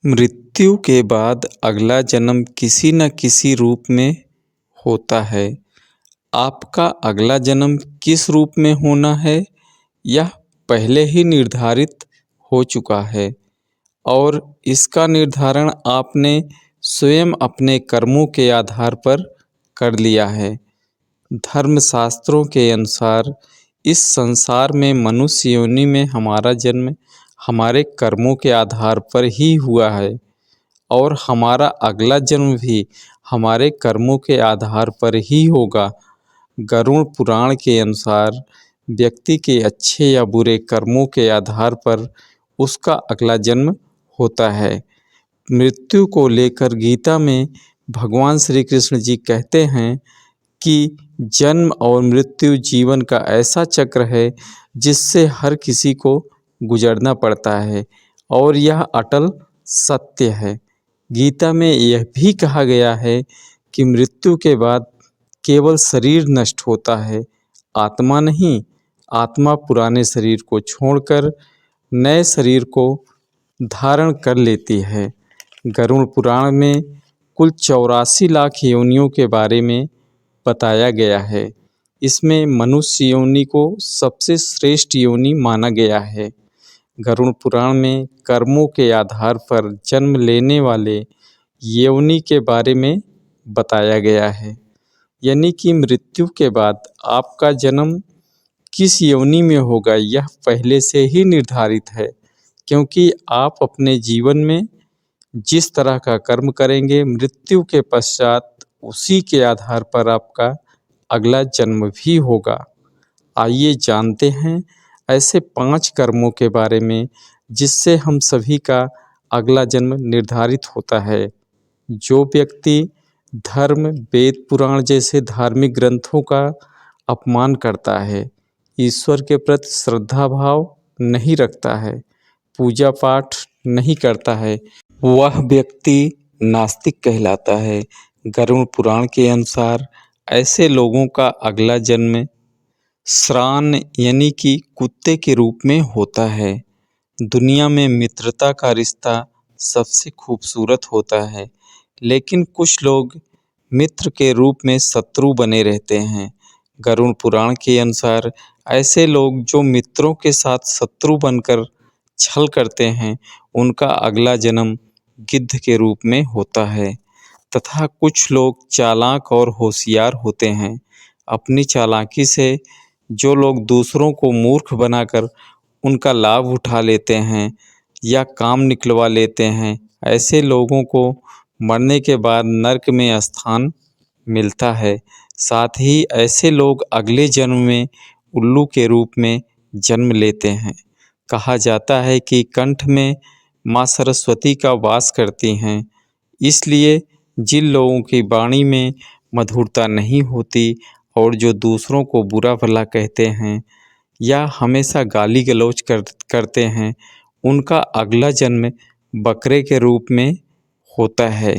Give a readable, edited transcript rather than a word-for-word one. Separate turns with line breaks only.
मृत्यु के बाद अगला जन्म किसी न किसी रूप में होता है। आपका अगला जन्म किस रूप में होना है, यह पहले ही निर्धारित हो चुका है और इसका निर्धारण आपने स्वयं अपने कर्मों के आधार पर कर लिया है। धर्मशास्त्रों के अनुसार इस संसार में मनुष्य योनि में हमारा जन्म हमारे कर्मों के आधार पर ही हुआ है और हमारा अगला जन्म भी हमारे कर्मों के आधार पर ही होगा। गरुड़ पुराण के अनुसार व्यक्ति के अच्छे या बुरे कर्मों के आधार पर उसका अगला जन्म होता है। मृत्यु को लेकर गीता में भगवान श्री कृष्ण जी कहते हैं कि जन्म और मृत्यु जीवन का ऐसा चक्र है जिससे हर किसी को गुजरना पड़ता है और यह अटल सत्य है। गीता में यह भी कहा गया है कि मृत्यु के बाद केवल शरीर नष्ट होता है, आत्मा नहीं। आत्मा पुराने शरीर को छोड़कर नए शरीर को धारण कर लेती है। गरुड़ पुराण में कुल 84 लाख योनियों के बारे में बताया गया है। इसमें मनुष्य योनि को सबसे श्रेष्ठ योनि माना गया है। गरुड़ पुराण में कर्मों के आधार पर जन्म लेने वाले योनि के बारे में बताया गया है, यानी कि मृत्यु के बाद आपका जन्म किस योनि में होगा यह पहले से ही निर्धारित है, क्योंकि आप अपने जीवन में जिस तरह का कर्म करेंगे मृत्यु के पश्चात उसी के आधार पर आपका अगला जन्म भी होगा। आइए जानते हैं ऐसे 5 कर्मों के बारे में जिससे हम सभी का अगला जन्म निर्धारित होता है। जो व्यक्ति धर्म, वेद, पुराण जैसे धार्मिक ग्रंथों का अपमान करता है, ईश्वर के प्रति श्रद्धा भाव नहीं रखता है, पूजा पाठ नहीं करता है, वह व्यक्ति नास्तिक कहलाता है। गरुड़ पुराण के अनुसार ऐसे लोगों का अगला जन्म श्रान यानी कि कुत्ते के रूप में होता है। दुनिया में मित्रता का रिश्ता सबसे खूबसूरत होता है, लेकिन कुछ लोग मित्र के रूप में शत्रु बने रहते हैं। गरुड़ पुराण के अनुसार ऐसे लोग जो मित्रों के साथ शत्रु बनकर छल करते हैं, उनका अगला जन्म गिद्ध के रूप में होता है। तथा कुछ लोग चालाक और होशियार होते हैं। अपनी चालाकी से जो लोग दूसरों को मूर्ख बनाकर उनका लाभ उठा लेते हैं या काम निकलवा लेते हैं, ऐसे लोगों को मरने के बाद नरक में स्थान मिलता है। साथ ही ऐसे लोग अगले जन्म में उल्लू के रूप में जन्म लेते हैं। कहा जाता है कि कंठ में माँ सरस्वती का वास करती हैं, इसलिए जिन लोगों की वाणी में मधुरता नहीं होती और जो दूसरों को बुरा भला कहते हैं या हमेशा गाली गलौज करते हैं, उनका अगला जन्म बकरे के रूप में होता है।